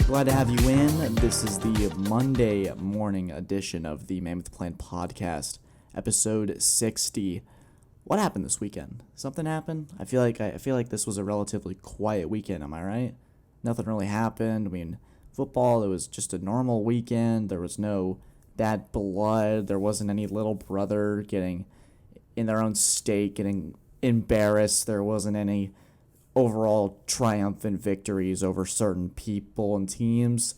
Glad to have you in. This is the Monday morning edition of the Man with the Plan podcast, episode 60. What happened this weekend? Something happened? I feel like this was a relatively quiet weekend. Am I right? Nothing really happened. I mean, football, it was just a normal weekend. There was no bad blood. There wasn't any little brother getting in their own state, getting embarrassed. There wasn't any overall triumphant victories over certain people and teams.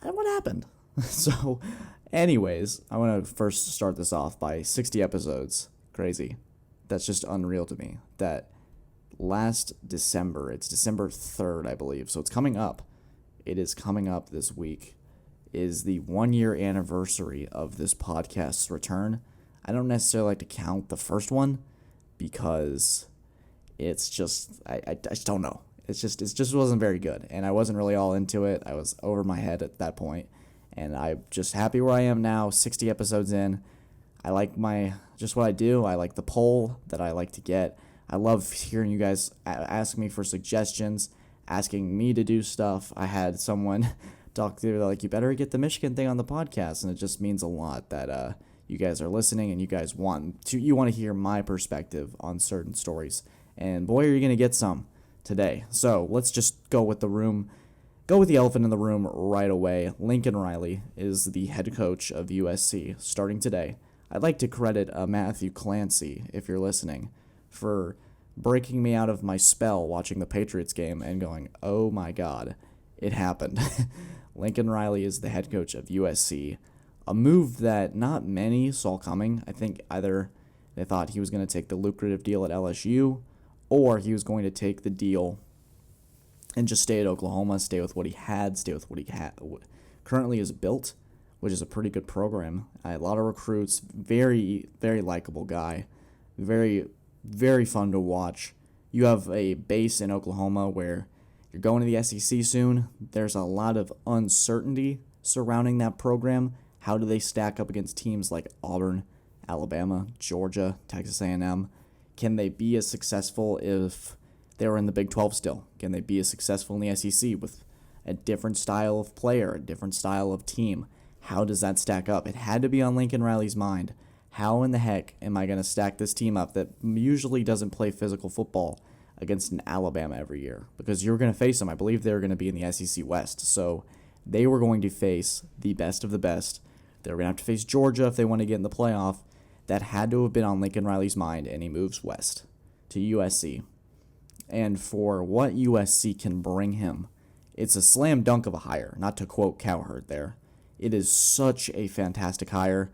What happened? So, anyways, I want to first start this off by 60 episodes. Crazy. That's just unreal to me. That last December, it's December 3rd, I believe, so it's coming up. It is coming up this week, is the 1-year anniversary of this podcast's return. I don't necessarily like to count the first one because it's just, I just don't know. It just wasn't very good, and I wasn't really all into it. I was over my head at that point, and I'm just happy where I am now, 60 episodes in. I like just what I do. I like the poll that I like to get. I love hearing you guys ask me for suggestions, asking me to do stuff. I had someone talk to me, like, you better get the Michigan thing on the podcast, and it just means a lot that you guys are listening and you guys want to hear my perspective on certain stories. And boy, are you going to get some today. So let's just go with the elephant in the room right away. Lincoln Riley is the head coach of USC starting today. I'd like to credit Matthew Clancy, if you're listening, for breaking me out of my spell watching the Patriots game and going, oh my God, it happened. Lincoln Riley is the head coach of USC. A move that not many saw coming. I think either they thought he was going to take the lucrative deal at LSU, or he was going to take the deal and just stay at Oklahoma, stay with what he currently is built, which is a pretty good program. A lot of recruits, very, very likable guy, very, very fun to watch. You have a base in Oklahoma where you're going to the SEC soon. There's a lot of uncertainty surrounding that program. How do they stack up against teams like Auburn, Alabama, Georgia, Texas A&M? Can they be as successful if they were in the Big 12 still? Can they be as successful in the SEC with a different style of player, a different style of team? How does that stack up? It had to be on Lincoln Riley's mind. How in the heck am I going to stack this team up that usually doesn't play physical football against an Alabama every year? Because you're going to face them. I believe they were going to be in the SEC West. So they were going to face the best of the best. They were going to have to face Georgia if they want to get in the playoff. That had to have been on Lincoln Riley's mind, and he moves west to USC. And for what USC can bring him, it's a slam dunk of a hire, not to quote Cowherd there. It is such a fantastic hire.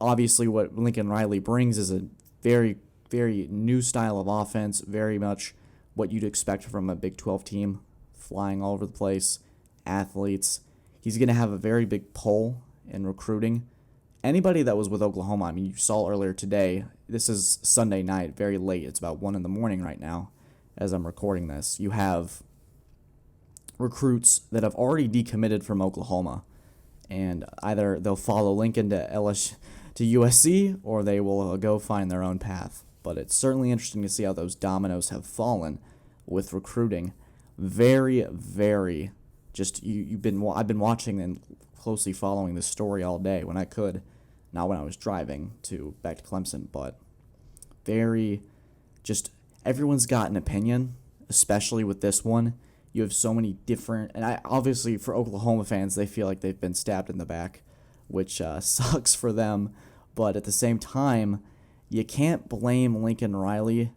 Obviously, what Lincoln Riley brings is a very, very new style of offense, very much what you'd expect from a Big 12 team, flying all over the place, athletes. He's going to have a very big pull in recruiting. Anybody that was with Oklahoma, I mean, you saw earlier today, this is Sunday night, very late. It's about 1 a.m. right now as I'm recording this. You have recruits that have already decommitted from Oklahoma, and either they'll follow Lincoln to USC, or they will go find their own path. But it's certainly interesting to see how those dominoes have fallen with recruiting. Very, very, I've been watching and closely following this story all day when I could, not when I was driving back to Clemson, but everyone's got an opinion, especially with this one. You have so many different, and obviously for Oklahoma fans, they feel like they've been stabbed in the back, which sucks for them, but at the same time, you can't blame Lincoln Riley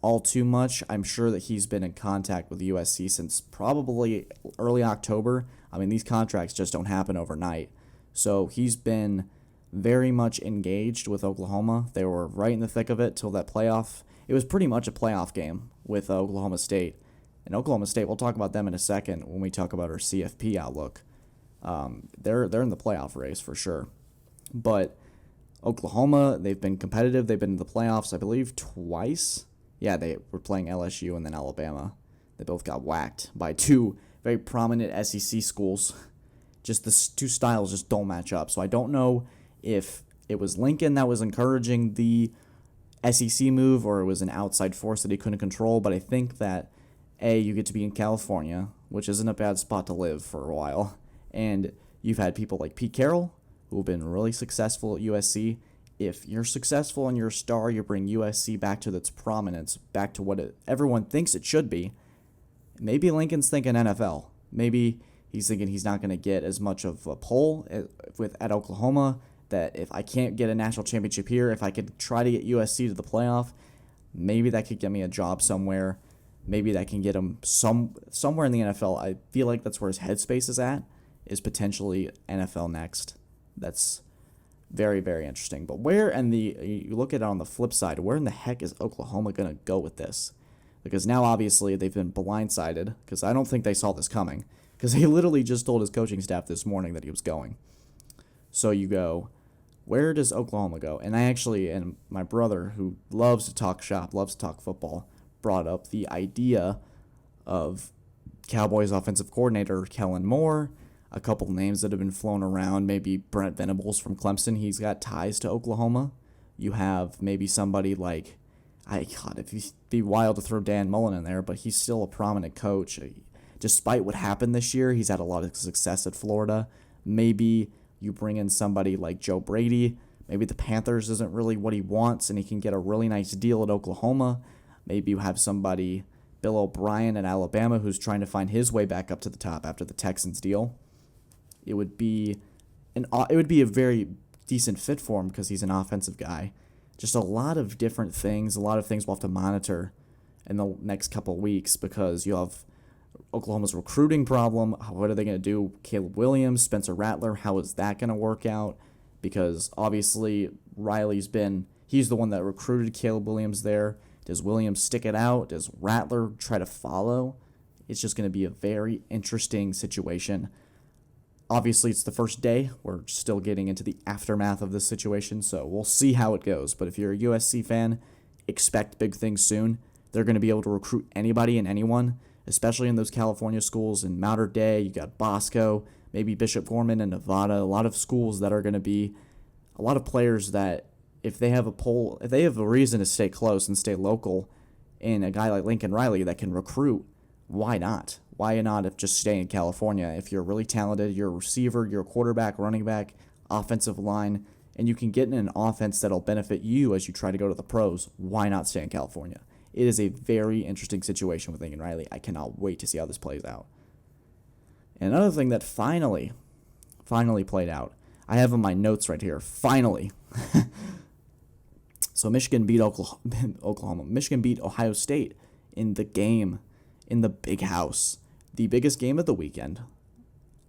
all too much. I'm sure that he's been in contact with USC since probably early October. I mean, these contracts just don't happen overnight. So he's been very much engaged with Oklahoma. They were right in the thick of it till that playoff. It was pretty much a playoff game with Oklahoma State. And Oklahoma State, we'll talk about them in a second when we talk about our CFP outlook. They're in the playoff race for sure. But Oklahoma, they've been competitive. They've been in the playoffs, I believe, twice. Yeah, they were playing LSU and then Alabama. They both got whacked by two very prominent SEC schools. Just the two styles just don't match up. So I don't know if it was Lincoln that was encouraging the SEC move, or it was an outside force that he couldn't control. But I think that, A, you get to be in California, which isn't a bad spot to live for a while, and you've had people like Pete Carroll, who have been really successful at USC. If you're successful and you're a star, you bring USC back to its prominence, back to what everyone thinks it should be. Maybe Lincoln's thinking NFL. Maybe he's thinking he's not going to get as much of a pull at Oklahoma, that if I can't get a national championship here, if I could try to get USC to the playoff, maybe that could get me a job somewhere. Maybe that can get him somewhere in the NFL. I feel like that's where his headspace is at, is potentially NFL next. That's very, very interesting. But you look at it on the flip side, where in the heck is Oklahoma going to go with this? Because now, obviously, they've been blindsided, because I don't think they saw this coming, because he literally just told his coaching staff this morning that he was going. So you go, where does Oklahoma go? And my brother, who loves to talk shop, loves to talk football, brought up the idea of Cowboys offensive coordinator Kellen Moore, a couple names that have been flown around, maybe Brent Venables from Clemson. He's got ties to Oklahoma. You have maybe somebody like, it'd be wild to throw Dan Mullen in there, but he's still a prominent coach. Despite what happened this year, he's had a lot of success at Florida. Maybe you bring in somebody like Joe Brady. Maybe the Panthers isn't really what he wants, and he can get a really nice deal at Oklahoma. Maybe you have somebody, Bill O'Brien at Alabama, who's trying to find his way back up to the top after the Texans deal. It would be a very decent fit for him because he's an offensive guy. Just a lot of different things, a lot of things we'll have to monitor in the next couple of weeks, because you have Oklahoma's recruiting problem. What are they going to do? Caleb Williams, Spencer Rattler, how is that going to work out? Because obviously he's the one that recruited Caleb Williams there. Does Williams stick it out? Does Rattler try to follow? It's just going to be a very interesting situation. Obviously, it's the first day. We're still getting into the aftermath of this situation, so we'll see how it goes. But if you're a USC fan, expect big things soon. They're going to be able to recruit anybody and anyone, especially in those California schools. In Mater Dei, you got Bosco, maybe Bishop Gorman in Nevada, a lot of schools that are going to be a lot of players that if they have a reason to stay close and stay local, in a guy like Lincoln Riley that can recruit, why not? Why not if just stay in California? If you're really talented, you're a receiver, you're a quarterback, running back, offensive line, and you can get in an offense that'll benefit you as you try to go to the pros, why not stay in California? It is a very interesting situation with Lincoln Riley. I cannot wait to see how this plays out. And another thing that finally played out, I have in my notes right here, finally. So Michigan beat Oklahoma. Michigan beat Ohio State in the game, in the big house. The biggest game of the weekend.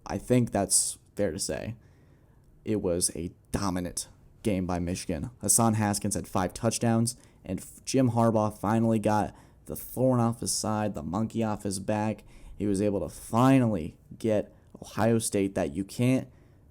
I think that's fair to say. It was a dominant game by Michigan. Hassan Haskins had 5 touchdowns, and Jim Harbaugh finally got the thorn off his side, the monkey off his back. He was able to finally get Ohio State. That you can't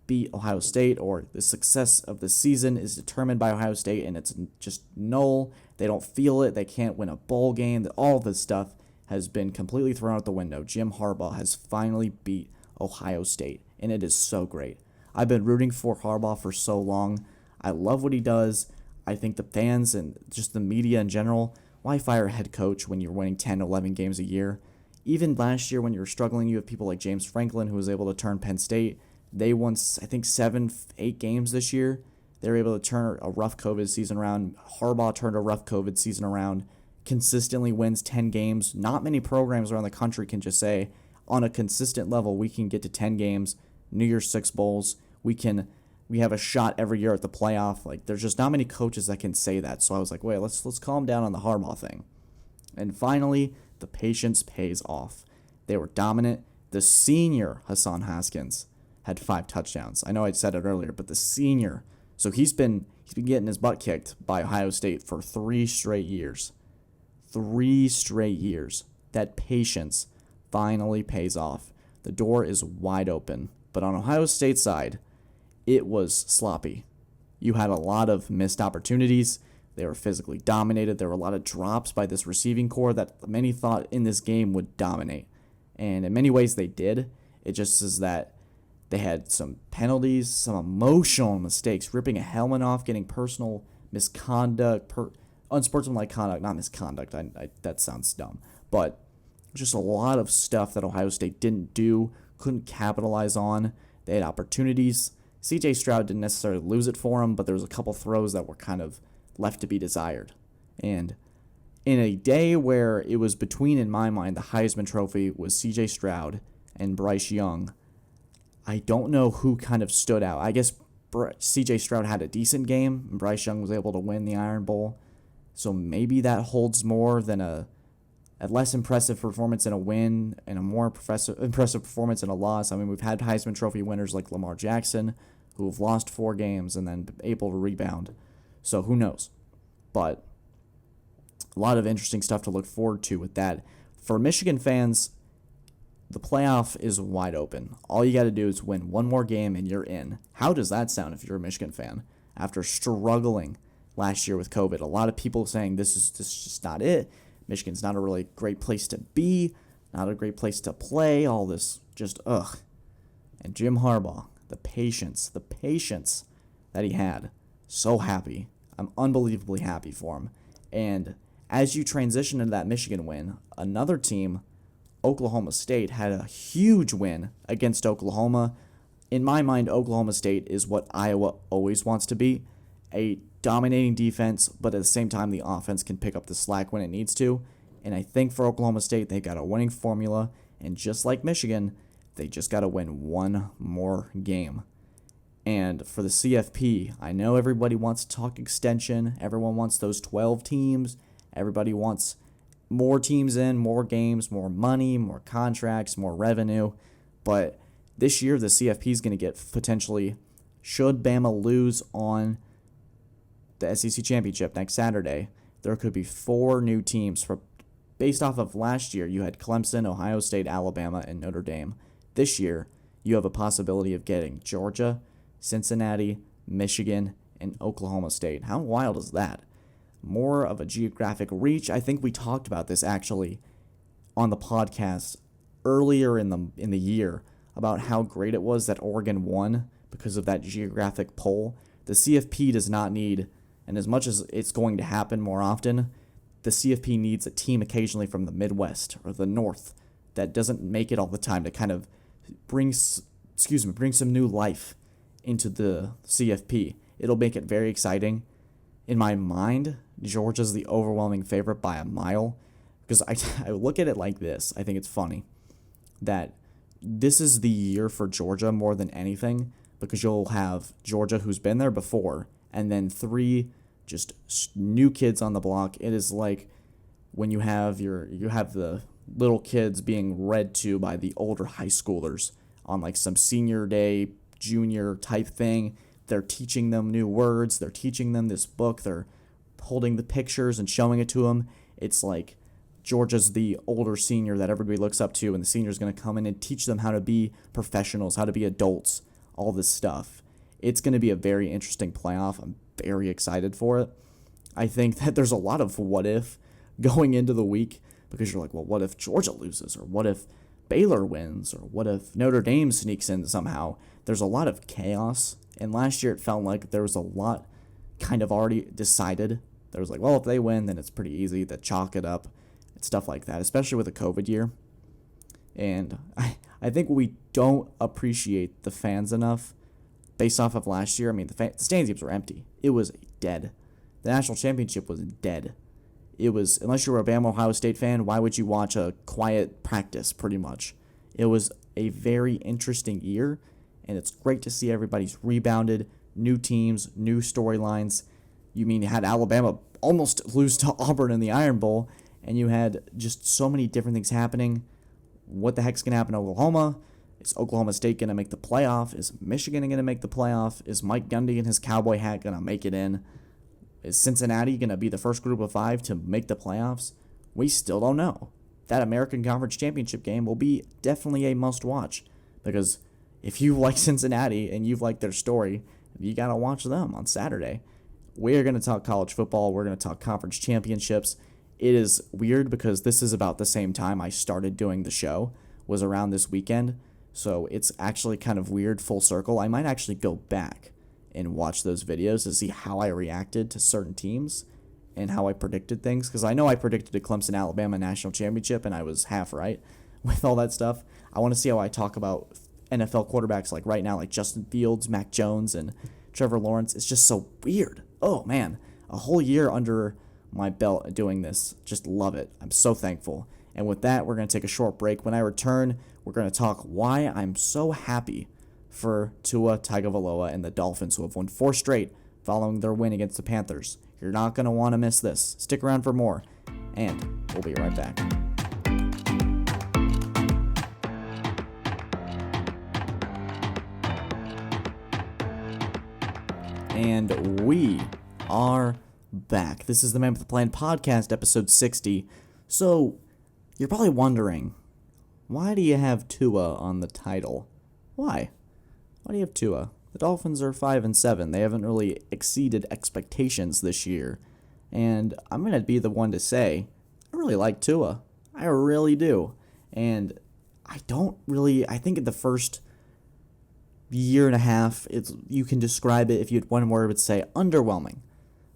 beat Ohio State, or the success of the season is determined by Ohio State, and it's just null. They don't feel it. They can't win a bowl game. All this stuff has been completely thrown out the window. Jim Harbaugh has finally beat Ohio State, and it is so great. I've been rooting for Harbaugh for so long. I love what he does. I think the fans and just the media in general, why fire a head coach when you're winning 10, 11 games a year? Even last year when you were struggling, you have people like James Franklin, who was able to turn Penn State. They won, I think, 7, 8 games this year. They were able to turn a rough COVID season around. Harbaugh turned a rough COVID season around. Consistently wins 10 games. Not many programs around the country can just say, on a consistent level, we can get to 10 games, New Year's 6 bowls. We have a shot every year at the playoff. Like, there's just not many coaches that can say that. So I was like, wait, let's calm down on the Harbaugh thing. And finally, the patience pays off. They were dominant. The senior Hassan Haskins had 5 touchdowns. I know I said it earlier, but the senior, so he's been getting his butt kicked by Ohio State for 3 straight years. 3 straight years. That patience finally pays off. The door is wide open. But on Ohio State's side, it was sloppy. You had a lot of missed opportunities. They were physically dominated. There were a lot of drops by this receiving core that many thought in this game would dominate. And in many ways they did. It just is that They had some penalties, some emotional mistakes, ripping a helmet off, getting personal misconduct, unsportsmanlike conduct, not misconduct. That sounds dumb, but just a lot of stuff that Ohio State didn't do, couldn't capitalize on. They had opportunities. C.J. Stroud didn't necessarily lose it for him, but there was a couple throws that were kind of left to be desired. And in a day where it was between, in my mind, the Heisman Trophy was C.J. Stroud and Bryce Young, I don't know who kind of stood out. I guess C.J. Stroud had a decent game, and Bryce Young was able to win the Iron Bowl. So maybe that holds more than a less impressive performance in a win and a more impressive performance in a loss. I mean, we've had Heisman Trophy winners like Lamar Jackson who have lost 4 games and then able to rebound. So who knows? But a lot of interesting stuff to look forward to with that. For Michigan fans, the playoff is wide open. All you got to do is win one more game and you're in. How does that sound if you're a Michigan fan? After struggling last year with COVID, a lot of people saying this is just not it. Michigan's not a really great place to be, not a great place to play, all this just ugh. And Jim Harbaugh, the patience that he had, so happy. I'm unbelievably happy for him. And as you transition into that Michigan win, another team, Oklahoma State, had a huge win against Oklahoma. In my mind, Oklahoma State is what Iowa always wants to be, a dominating defense, but at the same time, the offense can pick up the slack when it needs to. And I think for Oklahoma State, they've got a winning formula. And just like Michigan, they just got to win one more game. And for the CFP, I know everybody wants to talk extension. Everyone wants those 12 teams. Everybody wants more teams in, more games, more money, more contracts, more revenue. But this year, the CFP is going to get potentially, should Bama lose on the SEC Championship next Saturday, there could be 4 new teams. Based off of last year, you had Clemson, Ohio State, Alabama, and Notre Dame. This year, you have a possibility of getting Georgia, Cincinnati, Michigan, and Oklahoma State. How wild is that? More of a geographic reach. I think we talked about this actually on the podcast earlier in the year about how great it was that Oregon won because of that geographic pull. The CFP does not need, and as much as it's going to happen more often, the CFP needs a team occasionally from the Midwest or the North that doesn't make it all the time to kind of bring some new life into the CFP. It'll make it very exciting. In my mind, Georgia's the overwhelming favorite by a mile because I look at it like this. I think it's funny that this is the year for Georgia more than anything because you'll have Georgia who's been there before and then 3 just new kids on the block. It is like when you have the little kids being read to by the older high schoolers on like some senior day, junior type thing. They're teaching them new words. They're teaching them this book. They're holding the pictures and showing it to them. It's like Georgia's the older senior that everybody looks up to, and the senior's going to come in and teach them how to be professionals, how to be adults, all this stuff. It's going to be a very interesting playoff. I'm very excited for it. I think that there's a lot of what if going into the week because you're like, well, what if Georgia loses? Or what if Baylor wins? Or what if Notre Dame sneaks in somehow? There's a lot of chaos. And last year it felt like there was a lot kind of already decided. There was like, well, if they win, then it's pretty easy to chalk it up and stuff like that, especially with a COVID year. And I think we don't appreciate the fans enough based off of last year. I mean, the stadiums were empty. It was dead. The national championship was dead. It was, unless you were a Bama Ohio State fan, why would you watch a quiet practice, pretty much? It was a very interesting year, and it's great to see everybody's rebounded, new teams, new storylines. You had Alabama almost lose to Auburn in the Iron Bowl, and you had just so many different things happening. What the heck's going to happen in Oklahoma? Is Oklahoma State going to make the playoff? Is Michigan going to make the playoff? Is Mike Gundy and his cowboy hat going to make it in? Is Cincinnati going to be the first group of 5 to make the playoffs? We still don't know. That American Conference Championship game will be definitely a must-watch because if you like Cincinnati and you've liked their story, you got to watch them on Saturday. We are going to talk college football. We're going to talk conference championships. It is weird because this is about the same time I started doing the show, was around this weekend. So it's actually kind of weird, full circle. I might actually go back and watch those videos to see how I reacted to certain teams and how I predicted things. Because I know I predicted a Clemson-Alabama national championship, and I was half right with all that stuff. I want to see how I talk about NFL quarterbacks like right now, like Justin Fields, Mac Jones, and Trevor Lawrence. It's just so weird. Oh, man. A whole year under my belt doing this. Just love it. I'm so thankful. And with that, we're going to take a short break. When I return, we're going to talk why I'm so happy for Tua Tagovailoa and the Dolphins, who have won 4 straight following their win against the Panthers. You're not going to want to miss this. Stick around for more, and we'll be right back. And we are back. This is the Man with the Plan podcast, episode 60. So, you're probably wondering, why do you have Tua on the title? Why? Why do you have Tua? The Dolphins are 5-7. They haven't really exceeded expectations this year. And I'm going to be the one to say, I really like Tua. I really do. And I think in the first year and a half, you can describe it, if you had one word, would say underwhelming.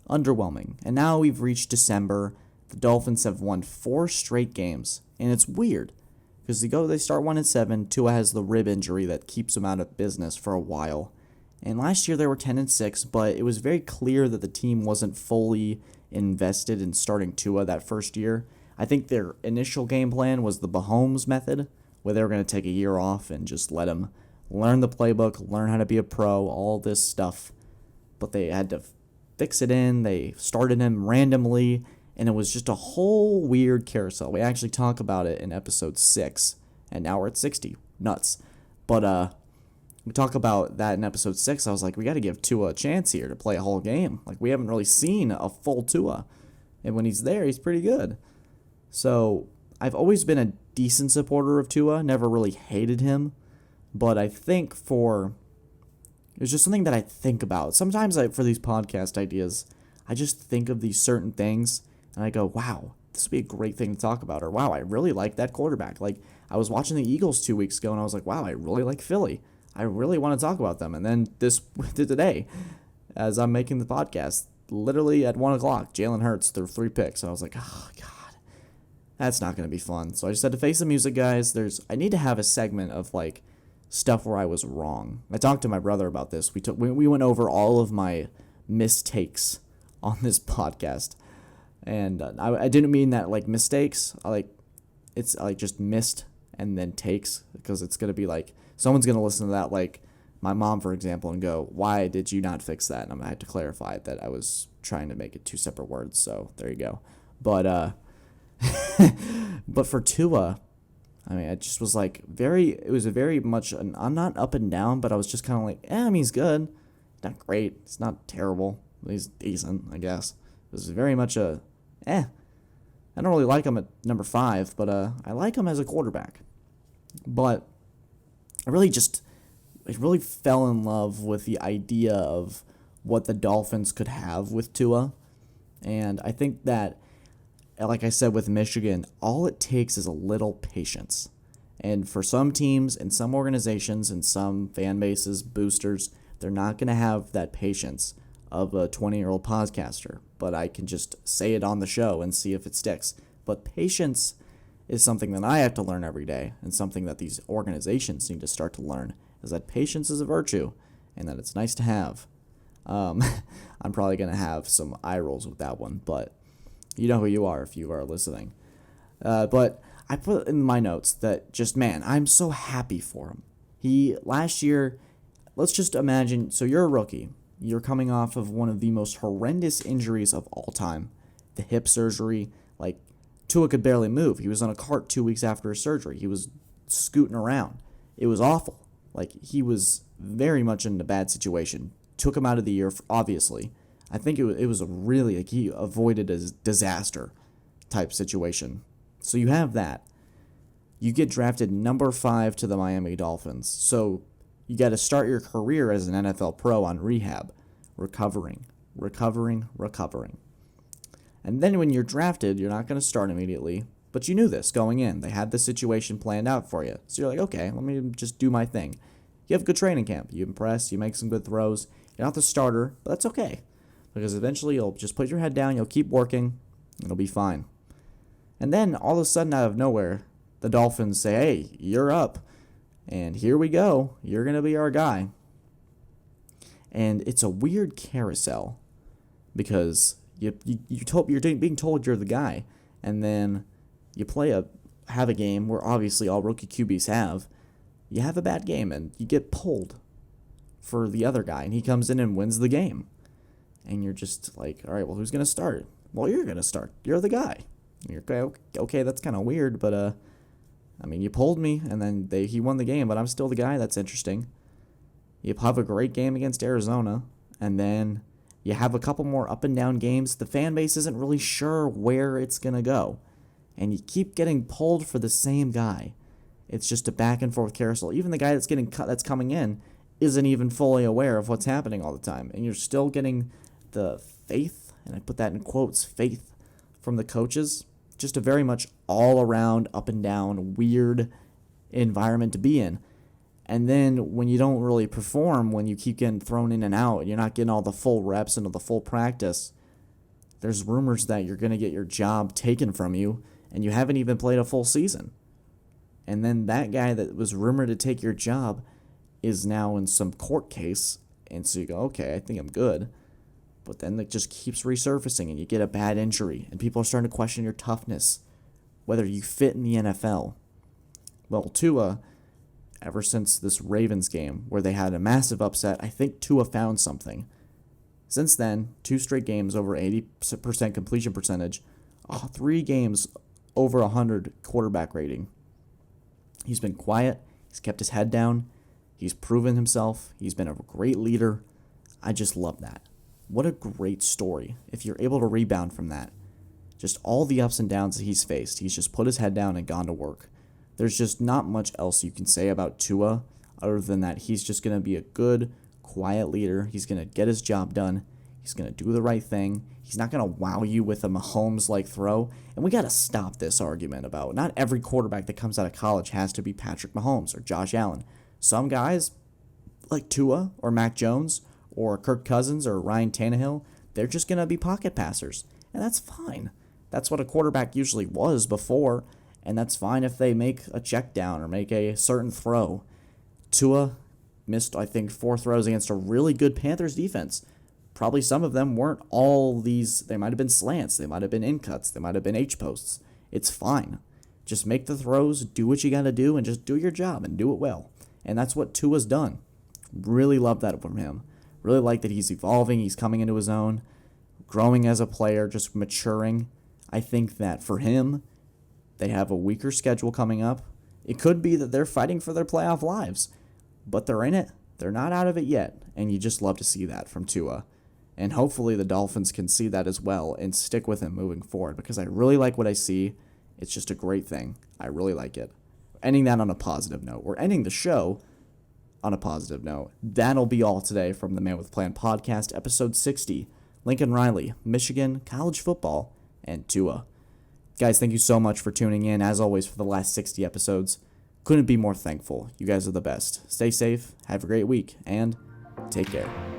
Underwhelming. And now we've reached December. The Dolphins have won 4 straight games. And it's weird. Because they start 1-7. Tua has the rib injury that keeps him out of business for a while. And last year they were 10-6, but it was very clear that the team wasn't fully invested in starting Tua that first year. I think their initial game plan was the Mahomes method, where they were going to take a year off and just let him learn the playbook, learn how to be a pro, all this stuff. But they had to fix it in. They started him randomly, and it was just a whole weird carousel. We actually talk about it in episode 6, and now we're at 60. Nuts. But we talk about that in episode 6. I was like, we got to give Tua a chance here to play a whole game. Like, we haven't really seen a full Tua. And when he's there, he's pretty good. So, I've always been a decent supporter of Tua. Never really hated him. But I think it's just something that I think about. Sometimes for these podcast ideas, I just think of these certain things. And I go, wow, this would be a great thing to talk about. Or, wow, I really like that quarterback. Like, I was watching the Eagles 2 weeks ago, and I was like, wow, I really like Philly. I really want to talk about them. And then today, as I'm making the podcast, literally at 1 o'clock, Jalen Hurts threw 3 picks. And I was like, oh, God, that's not going to be fun. So I just had to face the music, guys. I need to have a segment of, like, stuff where I was wrong. I talked to my brother about this. We went over all of my mistakes on this podcast. And I didn't mean that, like, mistakes. It's like just missed and then takes, because it's going to be like, someone's going to listen to that, like my mom, for example, and go, why did you not fix that? And I'm going to have to clarify that I was trying to make it 2 separate words. So there you go. But but for Tua, I mean, it just was like it was a very much, I'm not up and down, but I was just kind of like, I mean, he's good. Not great. It's not terrible. He's decent, I guess. It was very much I don't really like him at number 5, but I like him as a quarterback. But I really fell in love with the idea of what the Dolphins could have with Tua. And I think that, like I said with Michigan, all it takes is a little patience. And for some teams and some organizations and some fan bases, boosters, they're not going to have that patience of a 20-year-old podcaster. But I can just say it on the show and see if it sticks. But patience is something that I have to learn every day, and something that these organizations need to start to learn, is that patience is a virtue and that it's nice to have. I'm probably going to have some eye rolls with that one, but you know who you are if you are listening. But I put in my notes that just, man, I'm so happy for him. Last year, let's just imagine, so you're a rookie. You're coming off of one of the most horrendous injuries of all time, the hip surgery. Like, Tua could barely move. He was on a cart 2 weeks after his surgery. He was scooting around. It was awful. Like, he was very much in a bad situation. Took him out of the year, obviously. I think it was a really, like, he avoided a disaster type situation. So you have that. You get drafted number 5 to the Miami Dolphins. So you got to start your career as an NFL pro on rehab. Recovering. And then when you're drafted, you're not going to start immediately. But you knew this going in. They had the situation planned out for you. So you're like, okay, let me just do my thing. You have a good training camp. You impress. You make some good throws. You're not the starter, but that's okay. Because eventually you'll just put your head down. You'll keep working. It'll be fine. And then all of a sudden out of nowhere, the Dolphins say, hey, you're up. And here we go. You're going to be our guy. And it's a weird carousel because you're being told you're the guy. And then you have a game where obviously all rookie QBs have. You have a bad game and you get pulled for the other guy. And he comes in and wins the game. And you're just like, all right, well, who's going to start? Well, you're going to start. You're the guy. And you're okay, that's kind of weird, but you pulled me, and then he won the game, but I'm still the guy. That's interesting. You have a great game against Arizona, and then you have a couple more up and down games. The fan base isn't really sure where it's going to go, and you keep getting pulled for the same guy. It's just a back and forth carousel. Even the guy that's getting cut, that's coming in, isn't even fully aware of what's happening all the time, and you're still getting the faith, and I put that in quotes, faith from the coaches. Just a very much all-around, up and down, weird environment to be in. And then when you don't really perform, when you keep getting thrown in and out, and you're not getting all the full reps and the full practice, there's rumors that you're going to get your job taken from you, and you haven't even played a full season. And then that guy that was rumored to take your job is now in some court case, and so you go, okay, I think I'm good. But then it just keeps resurfacing, and you get a bad injury, and people are starting to question your toughness, whether you fit in the NFL. Well, Tua, ever since this Ravens game where they had a massive upset, I think Tua found something. Since then, 2 straight games over 80% completion percentage, 3 games over 100 quarterback rating. He's been quiet. He's kept his head down. He's proven himself. He's been a great leader. I just love that. What a great story if you're able to rebound from that. Just all the ups and downs that he's faced. He's just put his head down and gone to work. There's just not much else you can say about Tua other than that he's just going to be a good, quiet leader. He's going to get his job done. He's going to do the right thing. He's not going to wow you with a Mahomes-like throw. And we got to stop this argument about not every quarterback that comes out of college has to be Patrick Mahomes or Josh Allen. Some guys, like Tua or Mac Jones or Kirk Cousins or Ryan Tannehill, they're just going to be pocket passers. And that's fine. That's what a quarterback usually was before. And that's fine if they make a check down or make a certain throw. Tua missed, I think, 4 throws against a really good Panthers defense. Probably some of them weren't all these. They might have been slants. They might have been in-cuts. They might have been H-posts. It's fine. Just make the throws, do what you got to do, and just do your job and do it well. And that's what Tua's done. Really love that from him. Really like that he's evolving. He's coming into his own, growing as a player, just maturing. I think that for him, they have a weaker schedule coming up. It could be that they're fighting for their playoff lives, but they're in it. They're not out of it yet, and you just love to see that from Tua. And hopefully the Dolphins can see that as well and stick with him moving forward because I really like what I see. It's just a great thing. I really like it. Ending that on a positive note. We're ending the show on a positive note. That'll be all today from the Man with a Plan podcast, episode 60. Lincoln Riley, Michigan, college football, and Tua. Guys, thank you so much for tuning in, as always, for the last 60 episodes. Couldn't be more thankful. You guys are the best. Stay safe, have a great week, and take care.